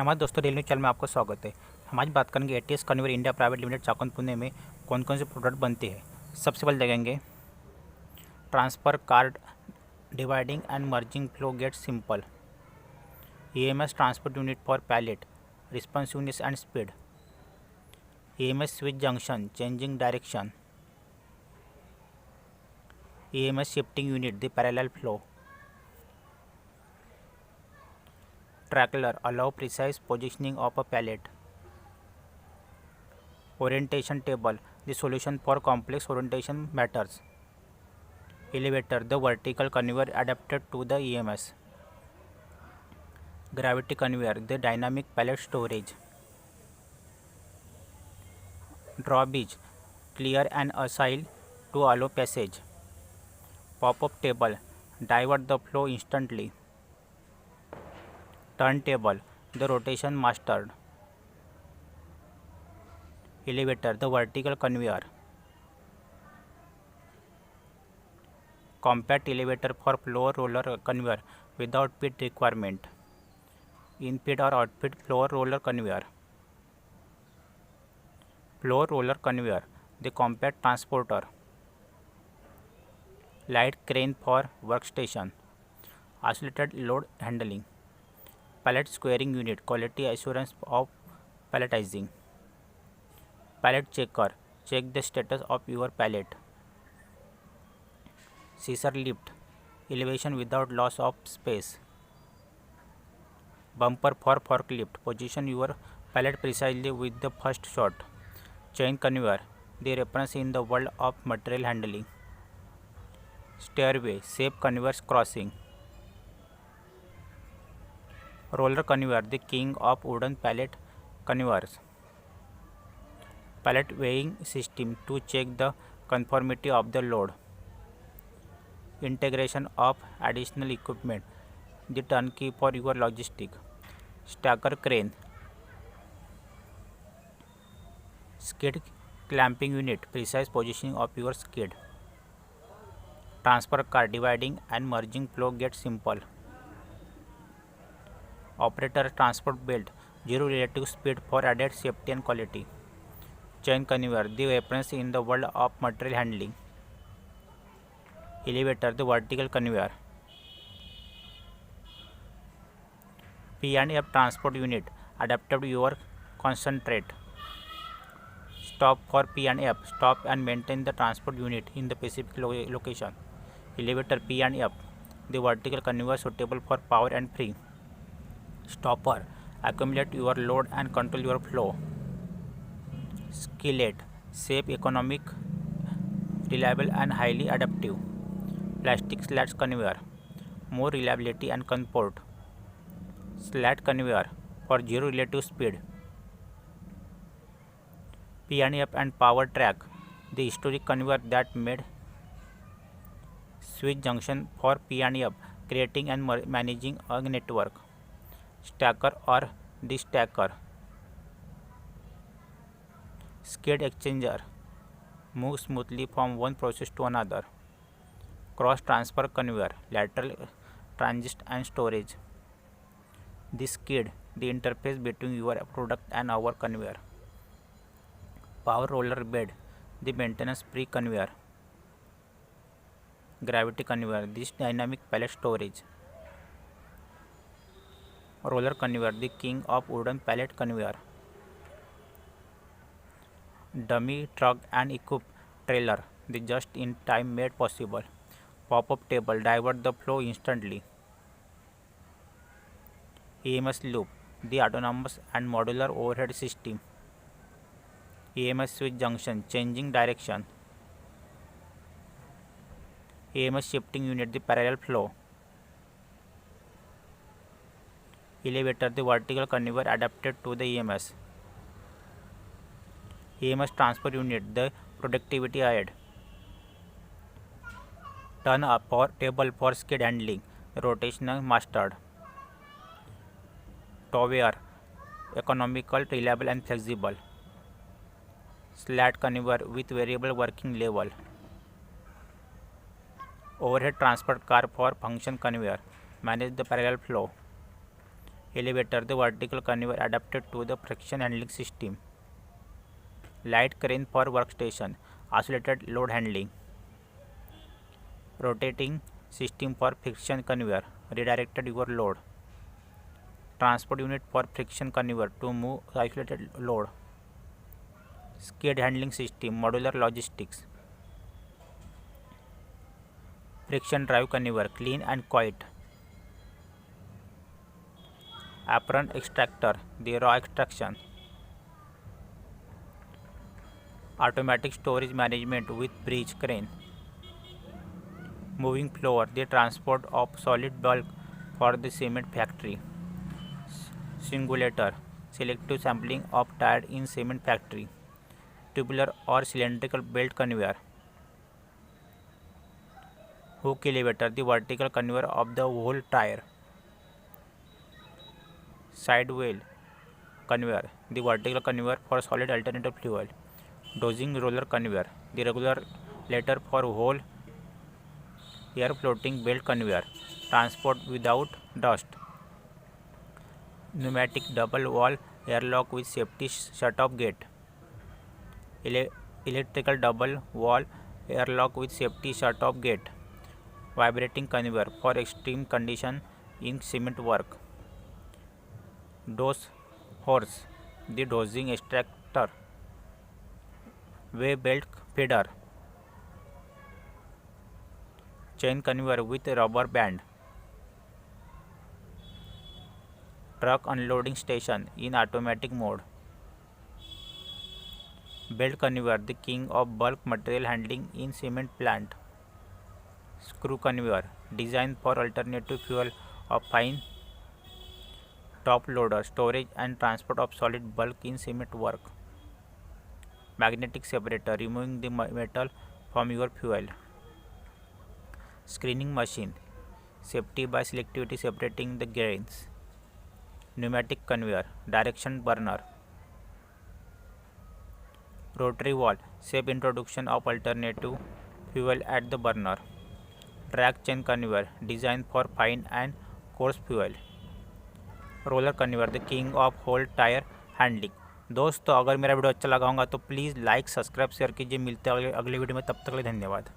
नमस्ते दोस्तों, rail news channel में आपका स्वागत है। हम आज बात करेंगे ATS conveyor India private limited Chakan Pune में कौन कौन से प्रोडक्ट बनते हैं। सबसे पहले देखेंगे transfer card dividing and merging flow get simple. EMS transport unit for pallet responsiveness and speed. EMS switch junction changing direction. EMS shifting unit the parallel flow. Trackler allow precise positioning of a pallet. Orientation table, the solution for complex orientation matters. Elevator, the vertical conveyor adapted to the EMS. Gravity conveyor, the dynamic pallet storage. Drawbridge, clear and aisle to allow passage. Pop-up table, divert the flow instantly. Turntable, the rotation mastered. Elevator, the vertical conveyor. Compact elevator for floor roller conveyor without pit requirement. In-pit or out-pit floor roller conveyor. Floor roller conveyor, the compact transporter. Light crane for workstation. Isolated load handling. Pallet squaring unit, quality assurance of palletizing. Pallet checker, check the status of your pallet. Scissor lift, elevation without loss of space. Bumper for forklift, position your pallet precisely with the first shot. Chain conveyor, the reference in the world of material handling. Stairway, safe conveyors crossing. Roller conveyor, the king of wooden pallet conveyors. Pallet weighing system to check the conformity of the load. Integration of additional equipment, the turnkey for your logistic. Stacker crane. Skid clamping unit, precise positioning of your skid. Transfer car dividing and merging flow gets simple. Operator transport belt, zero relative speed for added safety and quality. Chain conveyor, the reference in the world of material handling. Elevator, the vertical conveyor. P&F transport unit, adapted to your concentrate. Stop for P&F, stop and maintain the transport unit in the specific location. Elevator P&F, the vertical conveyor suitable for power and free. Stopper, accumulate your load and control your flow. Skillet, safe, economic, reliable and highly adaptive. Plastic slats conveyor, more reliability and comfort. Slat conveyor for zero relative speed. P&F and power track, the historic conveyor that made switch junction for P&F, creating and managing a network. Stacker or destacker. Skid exchanger, move smoothly from one process to another. Cross transfer conveyor, lateral transit and storage. The skid, the interface between your product and our conveyor. Power roller bed, the maintenance free conveyor. Gravity conveyor, this dynamic pallet storage. Roller conveyor, the king of wooden pallet conveyor. Dummy truck and equipped trailer, the just in time made possible. Pop-up table, divert the flow instantly. EMS loop, the autonomous and modular overhead system. EMS switch junction, changing direction. EMS shifting unit, the parallel flow. Elevator, the vertical conveyor adapted to the EMS. EMS transfer unit, the productivity aid. Turn up for table for skid handling, rotational mastered. Tower, economical, reliable and flexible. Slat conveyor with variable working level. Overhead transfer car for function conveyor, manage the parallel flow. Elevator, the vertical conveyor adapted to the friction handling system. Light crane for workstation, isolated load handling. Rotating system for friction conveyor, redirected your load. Transport unit for friction conveyor to move isolated load. Skid handling system, modular logistics. Friction drive conveyor, clean and quiet. Apron extractor, the raw extraction. Automatic storage management with bridge crane. Moving floor, the transport of solid bulk for the cement factory. Singulator, selective sampling of tire in cement factory. Tubular or cylindrical belt conveyor. Hook elevator, the vertical conveyor of the whole tire. Side wheel conveyor, the vertical conveyor for solid alternative fuel. Dosing roller conveyor, the regulator for whole air floating belt conveyor. Transport without dust. Pneumatic double wall airlock with safety shut-off gate. Electrical double wall airlock with safety shut-off gate. Vibrating conveyor for extreme condition in cement work. Dose horse, the dosing extractor. Way belt feeder. Chain conveyor with rubber band. Truck unloading station in automatic mode. Belt conveyor, the king of bulk material handling in cement plant. Screw conveyor, designed for alternative fuel of fine top loader, storage and transport of solid bulk in cement work. Magnetic separator, removing the metal from your fuel. Screening machine, safety by selectivity separating the grains. Pneumatic conveyor, direction burner. Rotary valve, safe introduction of alternative fuel at the burner. Drag chain conveyor, designed for fine and coarse fuel. Roller conveyor, the king of whole tyre handling. दोस्तों अगर मेरा video अच्छा लगा होगा तो please like subscribe share कीजिए। मिलते हैं अगले वीडियो में, तब तक के लिए धन्यवाद।